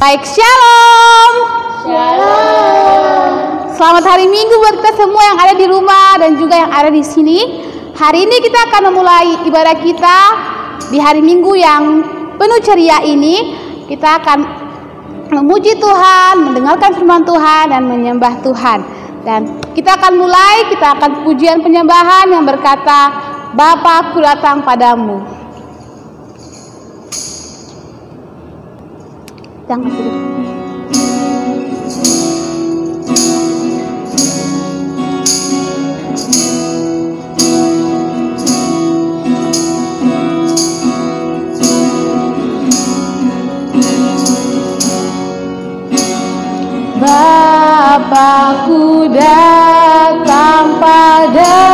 Baik, shalom. Shalom. Selamat hari Minggu buat kita semua yang ada di rumah dan juga yang ada di sini. Hari ini kita akan memulai ibadah kita di hari Minggu yang penuh ceria ini. Kita akan memuji Tuhan, mendengarkan firman Tuhan dan menyembah Tuhan. Dan kita akan mulai, kita akan pujian penyembahan yang berkata, Bapa, aku datang padamu. Jangan tidur. Bapakku datang padamu,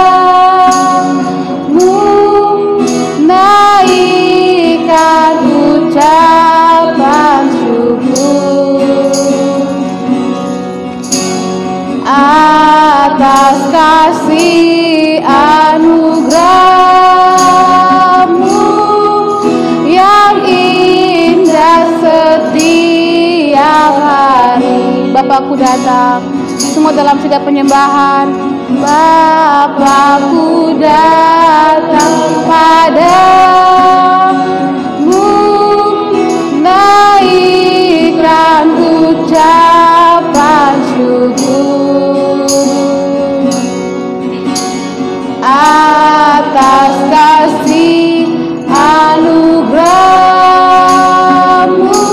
naikkan ucapan syukur atas kasih anugerah-Mu yang indah setiap hari. Bapakku datang, semua dalam setiap penyembahan. Bapakku datang padamu, naikkan ucapan syukur atas kasih anugerah-Mu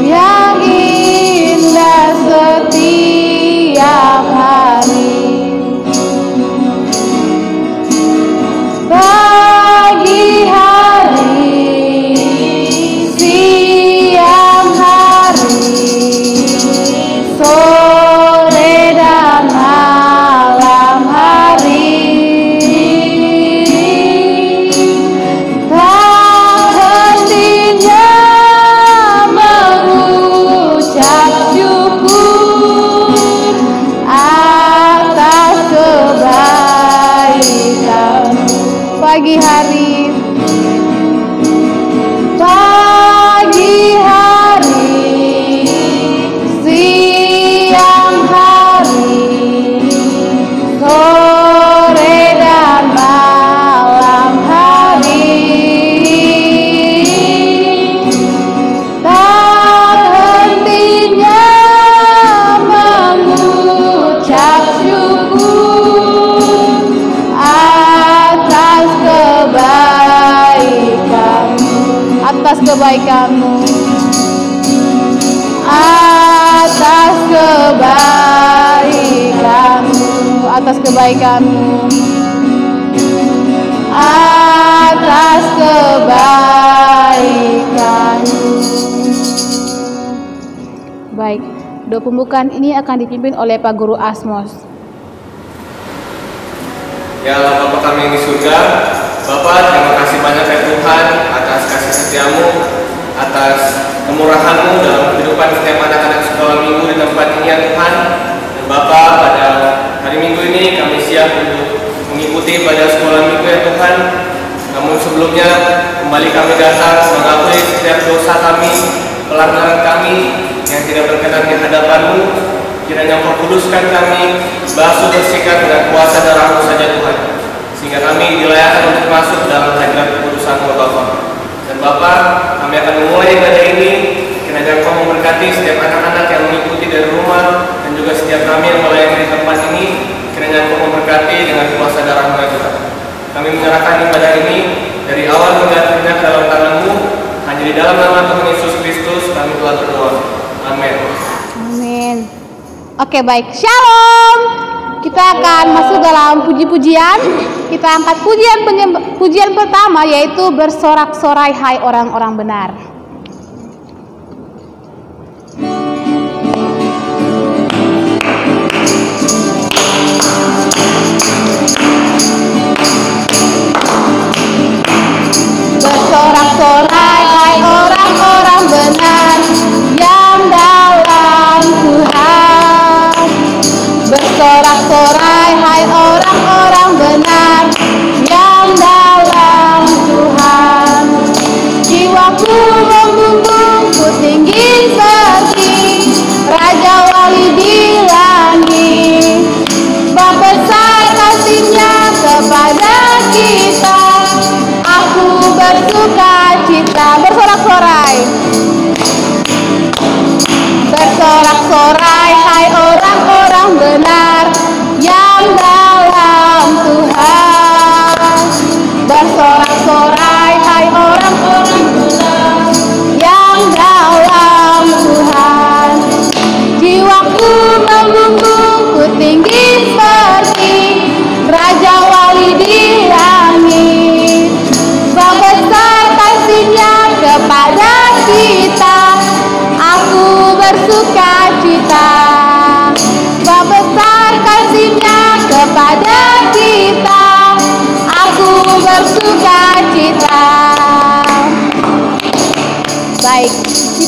yang indah setiap hari. Pagi hari, siang hari, sore dan malam hari, tak hentinya mengucap syukur atas kebaikan-Mu. Pagi hari, pagi hari, siang hari, sore dan malam hari, tak hentinya mengucap syukur atas kebaikan-Mu, atas kebaikan-Mu, atas kebaikan-Mu, atas kebaikan-Mu, atas kebaikan-Mu. Baik, doa pembukaan ini akan dipimpin oleh Pak Guru Asmos. Ya Allah Bapa kami yang di surga, Bapa terima kasih banyak ya Tuhan atas kasih setia-Mu, atas kemurahan-Mu dalam kehidupan setiap anak-anak sekolah minggu di tempat ini ya Tuhan. Dan Bapa pada hari Minggu ini kami siap untuk mengikuti ibadah sekolah minggu ya Tuhan. Namun sebelumnya kembali kami datang mengakui setiap dosa kami, pelanggaran kami yang tidak berkenan di hadapan-Mu. Kiranya Engkau kuduskan kami, basuh bersihkan dengan kuasa darah-Mu saja Tuhan, sehingga kami dilayakkan untuk masuk dalam hadirat kekudusan-Mu Bapa. Dan Bapa, kami akan memulai ibadah ini. Kiranya Engkau memberkati setiap anak-anak yang mengikuti dari rumah dan juga setiap kami yang melayani di tempat ini. Kiranya Engkau memberkati dengan kuasa darah-Mu ya Tuhan. Kami menyerahkan ibadah ini dari awal hingga akhirnya ke dalam tangan-Mu. Hanya di dalam nama Tuhan Yesus Kristus kami telah berdoa. Amin. Amin. Oke, baik, shalom. Kita akan masuk dalam puji-pujian. Kita angkat pujian pertama, yaitu bersorak-sorai hai orang-orang benar. Bersorak-sorai hai orang-orang benar yang dalam Tuhan. Bersorak-sorai hai orang-orang benar yang dalam Tuhan. Jiwaku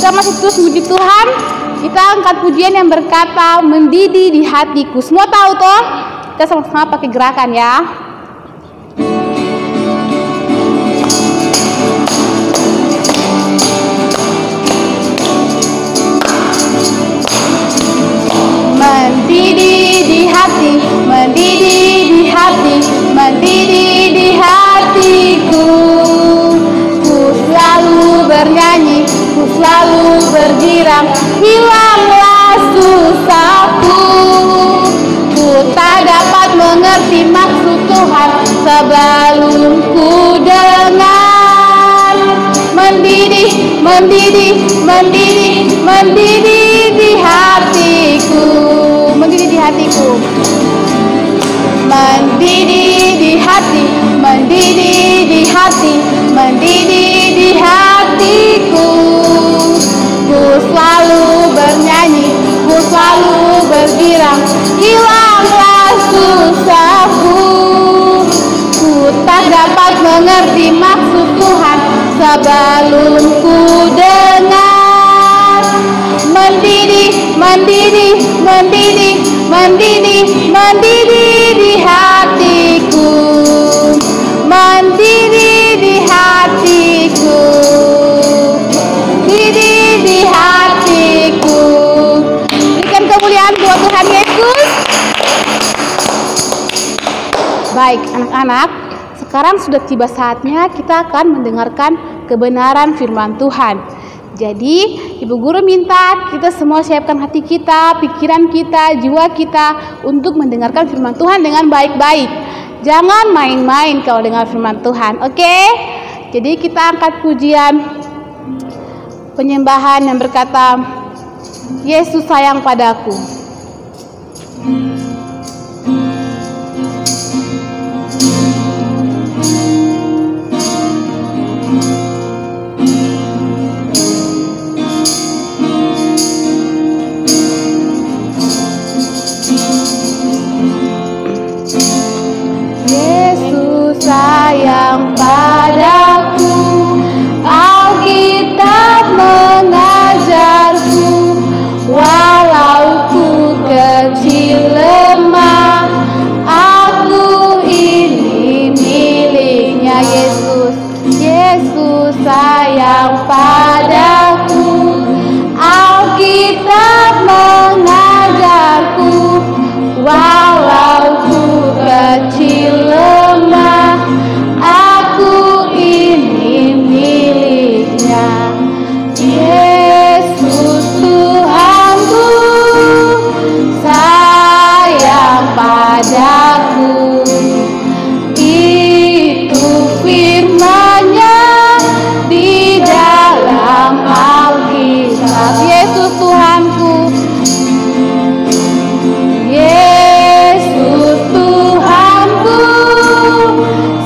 kita masih terus muji Tuhan. Kita angkat pujian yang berkata mendidih di hatiku. Semua tahu toh? Kita sama-sama pakai gerakan ya. Mendidih di hati, mendidih di hati, mendidih di hatiku. Ku selalu bernyanyi, ku selalu bergirang, hilanglah susahku. Ku tak dapat mengerti maksud Tuhan sebelum ku dengar. Mendidih, mendidih, mendidih, mendidih di hatiku. Mendidih di hatiku. Mendidih di hati, mendidih di hati, mendidih di hatiku. Ku selalu bernyanyi, ku selalu bergirang, hilanglah susahku. Ku tak dapat mengerti maksud Tuhan sebelum ku dengar. Mendidih, mendidih, mendidih, mendidih, mendidih di hatiku. Mendidih di hatiku. Mendidih di hatiku. Berikan kemuliaan buat Tuhan Yesus. Baik anak-anak, sekarang sudah tiba saatnya kita akan mendengarkan kebenaran firman Tuhan. Jadi Ibu Guru minta kita semua siapkan hati kita, pikiran kita, jiwa kita untuk mendengarkan firman Tuhan dengan baik-baik. Jangan main-main kalau dengar firman Tuhan, oke? Jadi kita angkat pujian penyembahan yang berkata, Yesus sayang padaku. Sayang padaku, Alkitab mengajarku, walau ku kecil lemah, aku ini miliknya Yesus. Yesus sayang padaku, Alkitab mengajarku, walau ku kecil lemah, aku ini miliknya. Yesus Tuhanku sayang padaku. Itu firman-Nya di dalam Alkitab. Yesus Tuhanku. Yesus Tuhanku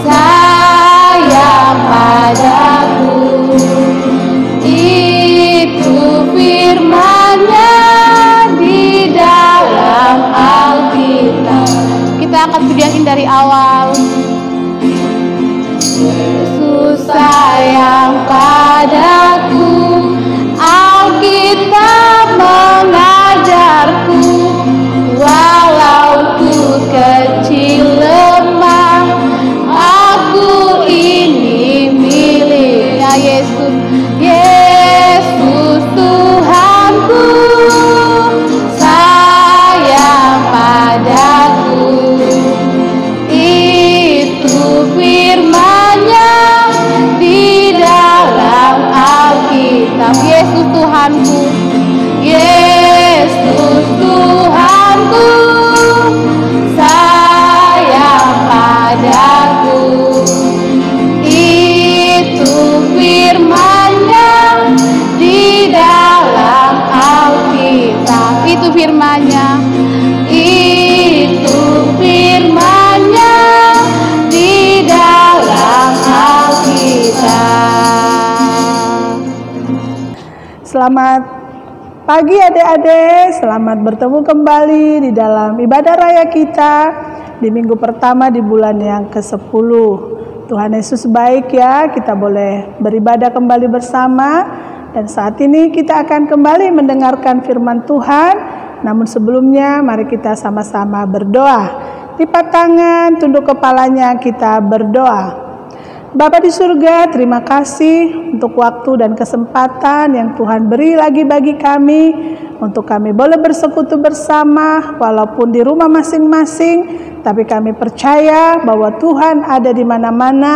sayang padaku. Itu firman-Nya di dalam Alkitab. Kita akan pujian dari awal. Yesus sayang padaku, Alkitab mengajarku, walau ku kecil lemah, aku ini miliknya Yesus. Yesus Tuhanku sayang padaku. Itu firman-Nya di dalam Alkitab. Yesus Tuhanku. Yesus Tuhanku sayang padaku. Itu firman-Nya di dalam Alkitab. Itu firman-Nya. Itu firman-Nya di dalam Alkitab. Selamat pagi adik-adik, selamat bertemu kembali di dalam ibadah raya kita di minggu pertama di bulan yang ke-10. Tuhan Yesus baik ya, kita boleh beribadah kembali bersama Dan saat ini kita akan kembali mendengarkan firman Tuhan. Namun sebelumnya mari kita sama-sama berdoa. Lipat tangan, tunduk kepalanya, kita berdoa. Bapa di surga, terima kasih untuk waktu dan kesempatan yang Tuhan beri lagi bagi kami, untuk kami boleh bersekutu bersama walaupun di rumah masing-masing, tapi kami percaya bahwa Tuhan ada di mana-mana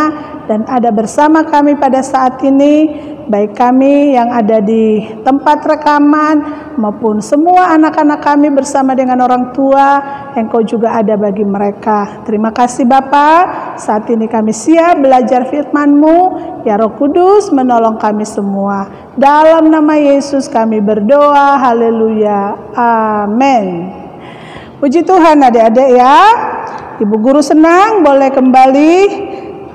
dan ada bersama kami pada saat ini, baik kami yang ada di tempat rekaman maupun semua anak-anak kami bersama dengan orang tua, Engkau juga ada bagi mereka. Terima kasih Bapa. Saat ini kami siap belajar firman-Mu. Ya Roh Kudus menolong kami semua. Dalam nama Yesus kami berdoa. Haleluya. Amin. Puji Tuhan adik-adik ya. Ibu guru senang boleh kembali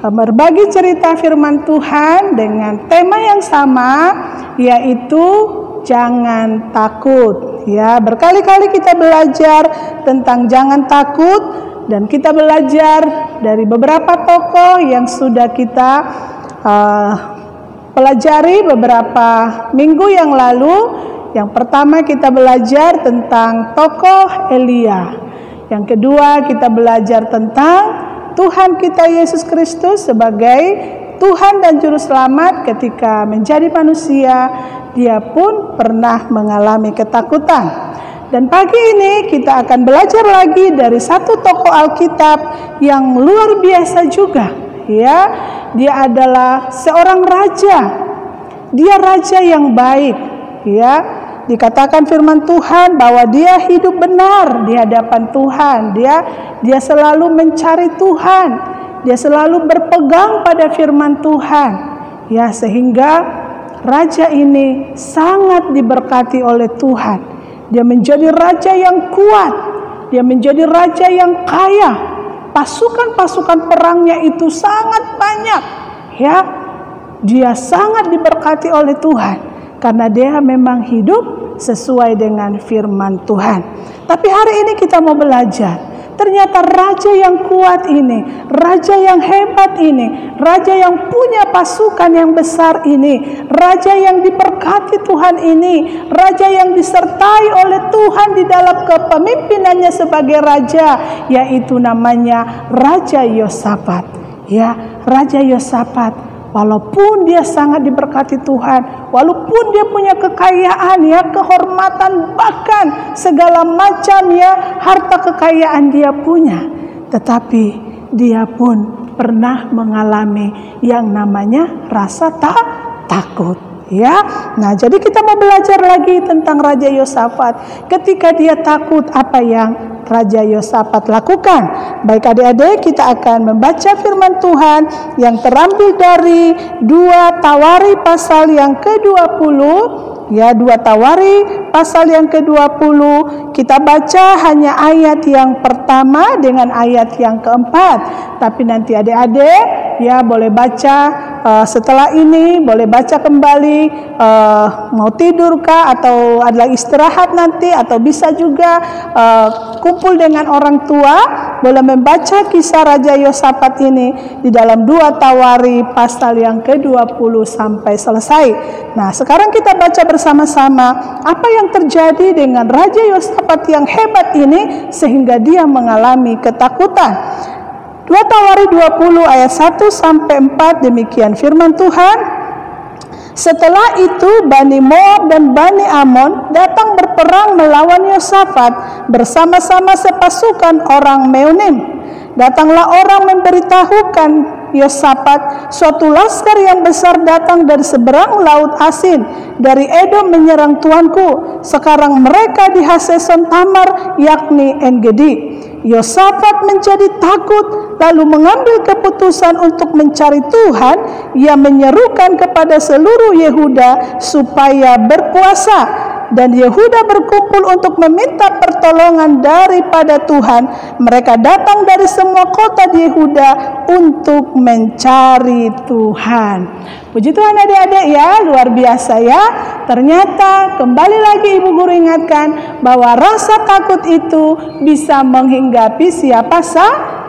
berbagi cerita firman Tuhan dengan tema yang sama, yaitu jangan takut. Ya, berkali-kali kita belajar tentang jangan takut dan kita belajar dari beberapa tokoh yang sudah kita pelajari beberapa minggu yang lalu. Yang pertama kita belajar tentang tokoh Elia. Yang kedua kita belajar tentang Tuhan kita Yesus Kristus sebagai Tuhan dan Juru Selamat. Ketika menjadi manusia, dia pun pernah mengalami ketakutan. Dan pagi ini kita akan belajar lagi dari satu tokoh Alkitab yang luar biasa juga. Ya, dia adalah seorang raja. Dia raja yang baik. Ya, dikatakan firman Tuhan bahwa dia hidup benar di hadapan Tuhan. Dia selalu mencari Tuhan. Dia selalu berpegang pada firman Tuhan. Ya, sehingga raja ini sangat diberkati oleh Tuhan. Dia menjadi raja yang kuat. Dia menjadi raja yang kaya. Pasukan-pasukan perangnya itu sangat banyak. Ya, dia sangat diberkati oleh Tuhan karena dia memang hidup sesuai dengan firman Tuhan. Tapi hari ini kita mau belajar. Ternyata raja yang kuat ini, raja yang hebat ini, raja yang punya pasukan yang besar ini, raja yang diberkati Tuhan ini, raja yang disertai oleh Tuhan di dalam kepemimpinannya sebagai raja, yaitu namanya Raja Yosafat. Ya, Raja Yosafat. Walaupun dia sangat diberkati Tuhan, walaupun dia punya kekayaan ya, kehormatan, bahkan segala macam ya harta kekayaan dia punya, tetapi dia pun pernah mengalami yang namanya rasa takut. Ya, nah jadi kita mau belajar lagi tentang Raja Yosafat. Ketika dia takut, apa yang Raja Yosafat lakukan? Baik adik-adik, kita akan membaca firman Tuhan yang terambil dari 2 Tawari pasal yang ke-20. Ya, 2 Tawari pasal yang ke-20. Kita baca hanya ayat yang pertama dengan ayat yang keempat. Tapi nanti adik-adik ya boleh baca setelah ini, boleh baca kembali, mau tidur kah atau adalah istirahat nanti, atau bisa juga kumpul dengan orang tua, boleh membaca kisah Raja Yosafat ini di dalam 2 Tawari pasal yang ke-20 sampai selesai. Nah, sekarang kita baca bersama-sama apa yang terjadi dengan Raja Yosafat yang hebat ini sehingga dia mengalami ketakutan. 2 Tawari 20 ayat 1 sampai 4, demikian firman Tuhan. Setelah itu Bani Moab dan Bani Amon datang berperang melawan Yosafat bersama-sama sepasukan orang Meunim. Datanglah orang memberitahukan Yosafat, suatu laskar yang besar datang dari seberang laut Asin, dari Edom menyerang tuanku. Sekarang mereka di Haseson Tamar, yakni En-Gedi. Yosafat menjadi takut, lalu mengambil keputusan untuk mencari Tuhan. Ia menyerukan kepada seluruh Yehuda supaya berpuasa. Dan Yehuda berkumpul untuk meminta pertolongan daripada Tuhan. Mereka datang dari semua kota di Yehuda untuk mencari Tuhan. Puji Tuhan adik-adik ya, luar biasa ya. Ternyata kembali lagi Ibu Guru ingatkan bahwa rasa takut itu bisa menghinggapi siapa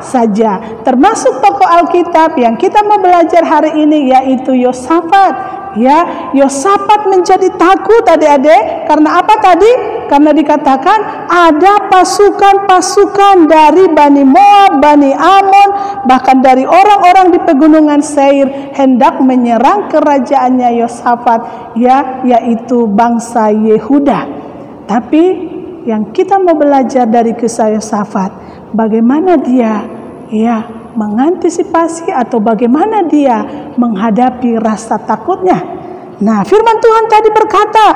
saja. Termasuk tokoh Alkitab yang kita mau belajar hari ini, yaitu Yosafat. Ya, Yosafat menjadi takut adik-adik. Karena apa tadi? Karena dikatakan ada pasukan-pasukan dari Bani Moab, Bani Amon, bahkan dari orang-orang di pegunungan Seir hendak menyerang kerajaannya Yosafat, ya, yaitu bangsa Yehuda. Tapi yang kita mau belajar dari kisah Yosafat, bagaimana dia mengantisipasi atau bagaimana dia menghadapi rasa takutnya. Nah, firman Tuhan tadi berkata,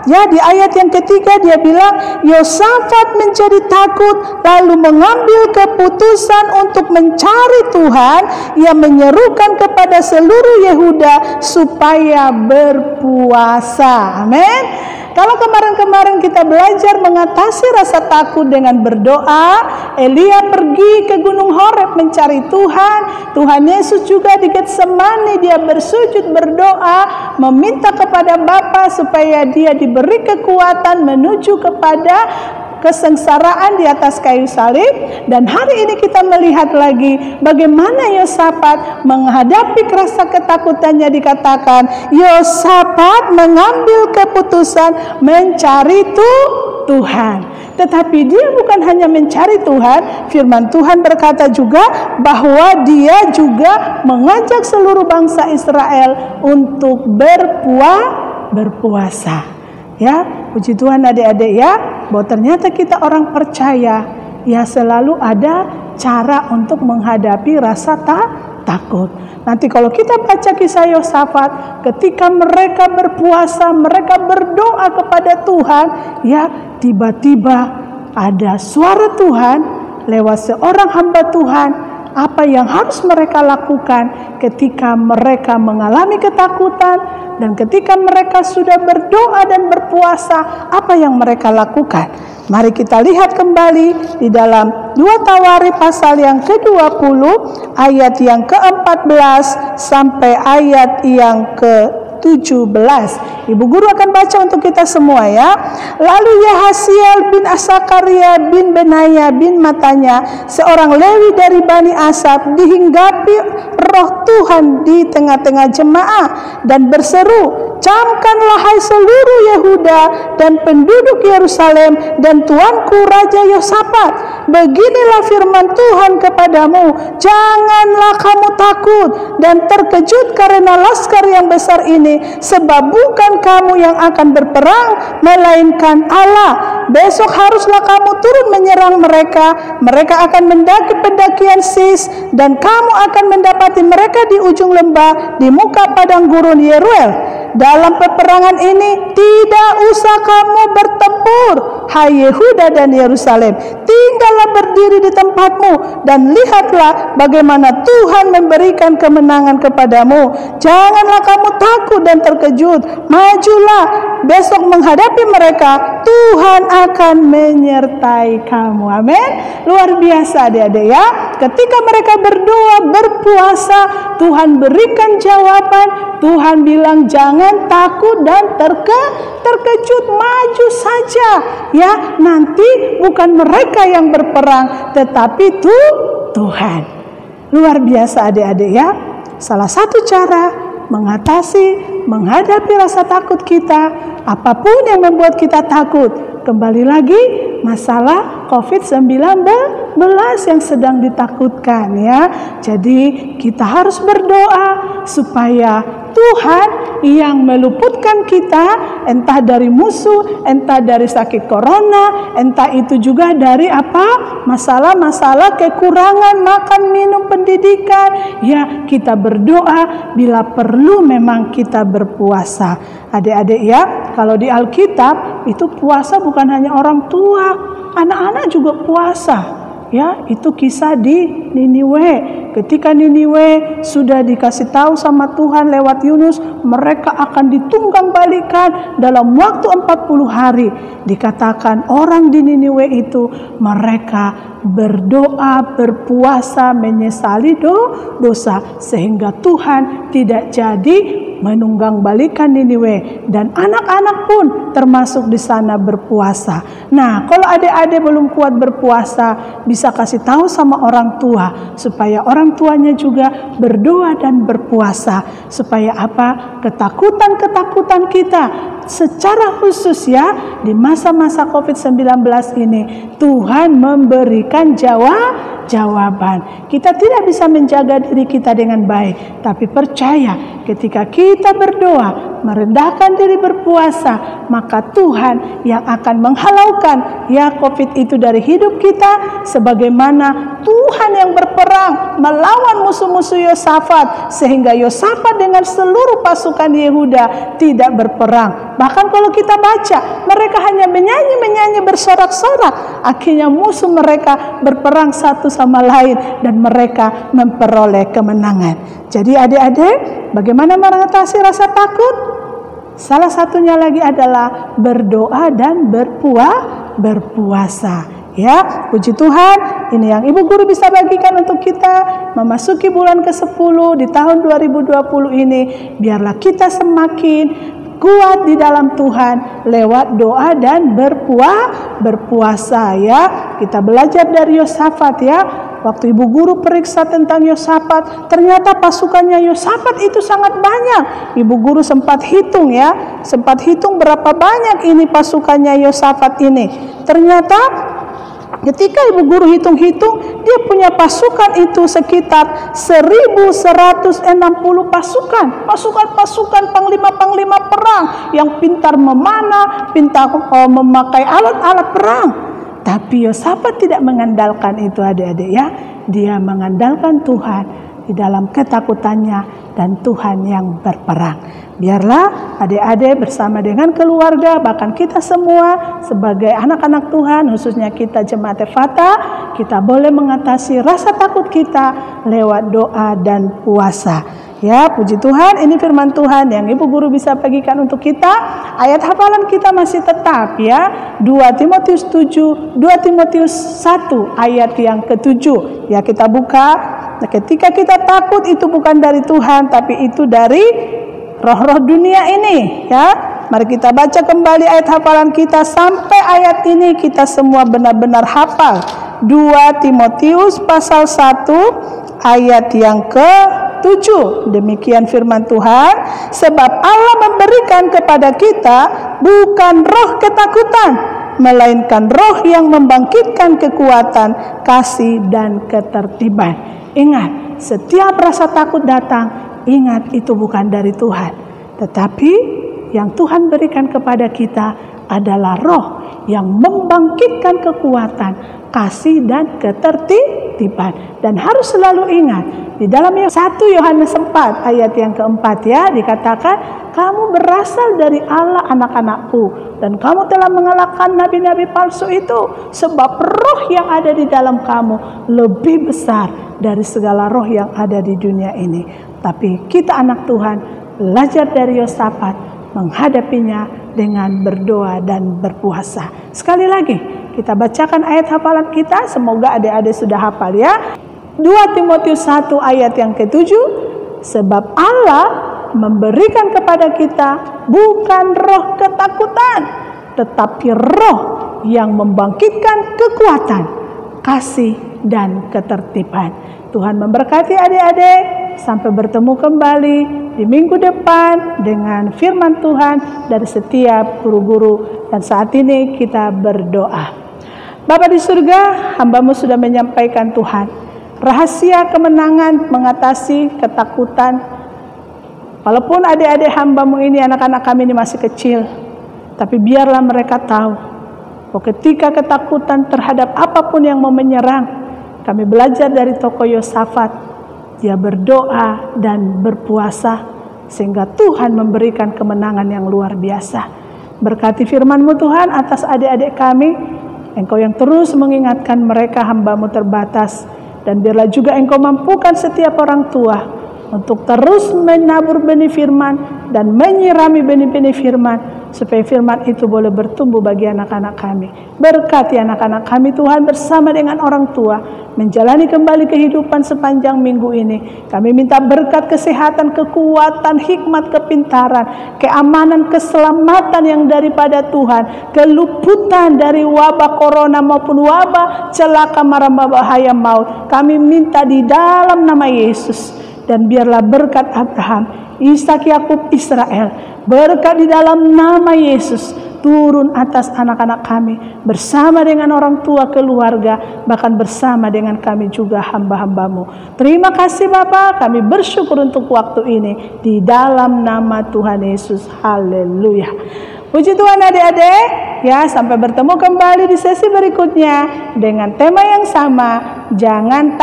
ya, di ayat yang ketiga dia bilang, Yosafat menjadi takut lalu mengambil keputusan untuk mencari Tuhan. Ia menyerukan kepada seluruh Yehuda supaya berpuasa. Amin. Kalau kemarin-kemarin kita belajar mengatasi rasa takut dengan berdoa, Elia pergi ke Gunung Horeb mencari Tuhan. Tuhan Yesus juga di Getsemani dia bersujud berdoa, meminta kepada Bapa supaya dia diberi kekuatan menuju kepada kesengsaraan di atas kayu salib. Dan hari ini kita melihat lagi bagaimana Yosafat menghadapi rasa ketakutannya. Dikatakan Yosafat mengambil keputusan mencari Tuhan. Tetapi dia bukan hanya mencari Tuhan, firman Tuhan berkata juga bahwa dia juga mengajak seluruh bangsa Israel untuk berpuasa. Ya, puji Tuhan adik-adik ya, bahwa ternyata kita orang percaya, ya selalu ada cara untuk menghadapi rasa takut. Nanti kalau kita baca kisah Yosafat, ketika mereka berpuasa, mereka berdoa kepada Tuhan, ya tiba-tiba ada suara Tuhan lewat seorang hamba Tuhan. Apa yang harus mereka lakukan ketika mereka mengalami ketakutan dan ketika mereka sudah berdoa dan berpuasa, apa yang mereka lakukan? Mari kita lihat kembali di dalam 2 Tawarikh pasal yang ke-20 ayat yang ke-14 sampai ayat yang ke-17. Ibu guru akan baca untuk kita semua ya. Lalu Yahasiel bin Asakaria bin Benaya bin Matanya, seorang Lewi dari Bani Asaf, dihinggapi roh Tuhan di tengah-tengah jemaah dan berseru, camkanlah hai seluruh Yehuda dan penduduk Yerusalem dan tuanku Raja Yosafat, beginilah firman Tuhan kepadamu, janganlah kamu takut dan terkejut karena laskar yang besar ini, sebab bukan kamu yang akan berperang, melainkan Allah. Besok haruslah kamu turun menyerang mereka. Mereka akan mendaki pendakian Sis, dan kamu akan mendapati mereka di ujung lembah di muka padang gurun Yeruel. Dalam peperangan ini tidak usah kamu bertempur, hai Yehuda dan Yerusalem. Tinggallah berdiri di tempatmu dan lihatlah bagaimana Tuhan memberikan kemenangan kepadamu. Janganlah kamu takut dan terkejut. Majulah, besok menghadapi mereka. Tuhan akan menyertai kamu. Amin. Luar biasa adik-adik ya. Ketika mereka berdoa, berpuasa, Tuhan berikan jawaban. Tuhan bilang jangan takut dan terkejut, maju saja ya, nanti bukan mereka yang berperang tetapi Tuhan. Luar biasa adik-adik ya. Salah satu cara menghadapi rasa takut kita, apapun yang membuat kita takut, kembali lagi masalah COVID-19 yang sedang ditakutkan ya. Jadi kita harus berdoa supaya Tuhan yang meluputkan kita, entah dari musuh, entah dari sakit corona, entah itu juga dari masalah-masalah kekurangan makan, minum, pendidikan. Ya, kita berdoa, bila perlu memang kita berpuasa. Adik-adik ya, kalau di Alkitab itu puasa bukan hanya orang tua, anak-anak juga puasa. Ya, itu kisah di Niniwe. Ketika Niniwe sudah dikasih tahu sama Tuhan lewat Yunus, mereka akan ditunggang balikan dalam waktu 40 hari. Dikatakan orang di Niniwe itu mereka berdoa, berpuasa, menyesali dosa, sehingga Tuhan tidak jadi menunggangbalikan Niniwe, dan anak-anak pun termasuk di sana berpuasa. Nah, kalau adik-adik belum kuat berpuasa, bisa kasih tahu sama orang tua supaya orang tuanya juga berdoa dan berpuasa. Supaya apa? Ketakutan-ketakutan kita secara khusus ya di masa-masa COVID-19 ini, Tuhan memberikan jawaban. Kita tidak bisa menjaga diri kita dengan baik, tapi percaya ketika kita berdoa, merendahkan diri berpuasa, maka Tuhan yang akan menghalaukan ya COVID itu dari hidup kita, sebagaimana Tuhan yang berperang melawan musuh-musuh Yosafat, sehingga Yosafat dengan seluruh pasukan Yehuda tidak berperang. Bahkan kalau kita baca, mereka hanya menyanyi bersorak-sorak. Akhirnya musuh mereka berperang satu sama lain dan mereka memperoleh kemenangan. Jadi adik-adik, bagaimana mengatasi rasa takut? Salah satunya lagi adalah berdoa dan berpuasa. Ya, puji Tuhan, ini yang Ibu Guru bisa bagikan untuk kita memasuki bulan ke-10 di tahun 2020 ini. Biarlah kita semakin kuat di dalam Tuhan lewat doa dan berpuasa ya. Kita belajar dari Yosafat ya. Waktu Ibu Guru periksa tentang Yosafat, ternyata pasukannya Yosafat itu sangat banyak. Ibu Guru sempat hitung ya, berapa banyak ini pasukannya Yosafat ini. Ternyata ketika Ibu Guru hitung-hitung, dia punya pasukan itu sekitar 1160 pasukan panglima-panglima perang yang pintar memanah, pintar memakai alat-alat perang. Tapi Yosafat tidak mengandalkan itu adik-adik ya. Dia mengandalkan Tuhan di dalam ketakutannya dan Tuhan yang berperang. Biarlah adik-adik bersama dengan keluarga, bahkan kita semua sebagai anak-anak Tuhan, khususnya kita jemaat Efata, kita boleh mengatasi rasa takut kita lewat doa dan puasa. Ya, puji Tuhan, ini firman Tuhan yang Ibu Guru bisa bagikan untuk kita. Ayat hafalan kita masih tetap ya, 2 Timotius 7, 2 Timotius 1 ayat yang ke-7. Ya, kita buka. Nah, ketika kita takut itu bukan dari Tuhan, tapi itu dari roh-roh dunia ini ya. Mari kita baca kembali ayat hafalan kita sampai ayat ini kita semua benar-benar hafal. 2 Timotius pasal 1 ayat yang ke-7. Demikian firman Tuhan, sebab Allah memberikan kepada kita bukan roh ketakutan, melainkan roh yang membangkitkan kekuatan, kasih dan ketertiban. Ingat, setiap rasa takut datang, ingat itu bukan dari Tuhan, tetapi yang Tuhan berikan kepada kita adalah roh yang membangkitkan kekuatan, kasih dan ketertiban. Dan harus selalu ingat, di dalam 1 Yohanes 4 ayat yang keempat ya, dikatakan, kamu berasal dari Allah anak-anakku, dan kamu telah mengalahkan nabi-nabi palsu itu, sebab roh yang ada di dalam kamu lebih besar dari segala roh yang ada di dunia ini. Tapi kita anak Tuhan belajar dari Yosafat, menghadapinya dengan berdoa dan berpuasa. Sekali lagi kita bacakan ayat hafalan kita, semoga adik-adik sudah hafal ya. 2 Timotius 1 ayat yang ke-7, sebab Allah memberikan kepada kita bukan roh ketakutan, tetapi roh yang membangkitkan kekuatan, kasih dan ketertiban. Tuhan memberkati adik-adik, sampai bertemu kembali di minggu depan dengan firman Tuhan dari setiap guru-guru. Dan saat ini kita berdoa. Bapa di surga, hamba-Mu sudah menyampaikan Tuhan rahasia kemenangan mengatasi ketakutan. Walaupun adik-adik hamba-Mu ini, anak-anak kami ini masih kecil, tapi biarlah mereka tahu bahwa ketika ketakutan terhadap apapun yang mau menyerang, kami belajar dari tokoh Yosafat. Dia berdoa dan berpuasa sehingga Tuhan memberikan kemenangan yang luar biasa. Berkati firman-Mu Tuhan atas adik-adik kami. Engkau yang terus mengingatkan mereka, hamba-Mu terbatas. Dan biarlah juga Engkau mampukan setiap orang tua untuk terus menabur benih firman dan menyirami benih-benih firman supaya firman itu boleh bertumbuh bagi anak-anak kami. Berkati anak-anak kami Tuhan bersama dengan orang tua menjalani kembali kehidupan sepanjang minggu ini. Kami minta berkat kesehatan, kekuatan, hikmat, kepintaran, keamanan, keselamatan yang daripada Tuhan, keluputan dari wabah corona maupun wabah celaka mara bahaya maut. Kami minta di dalam nama Yesus, dan biarlah berkat Abraham, Ishak, Yakub, Israel, berkat di dalam nama Yesus turun atas anak-anak kami bersama dengan orang tua, keluarga, bahkan bersama dengan kami juga hamba-hambamu. Terima kasih Bapa, kami bersyukur untuk waktu ini di dalam nama Tuhan Yesus. Haleluya. Puji Tuhan adik-adik, ya, sampai bertemu kembali di sesi berikutnya dengan tema yang sama, jangan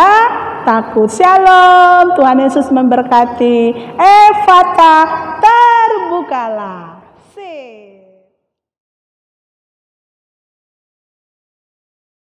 takut. Shalom, Tuhan Yesus memberkati. Efata, terbukalah.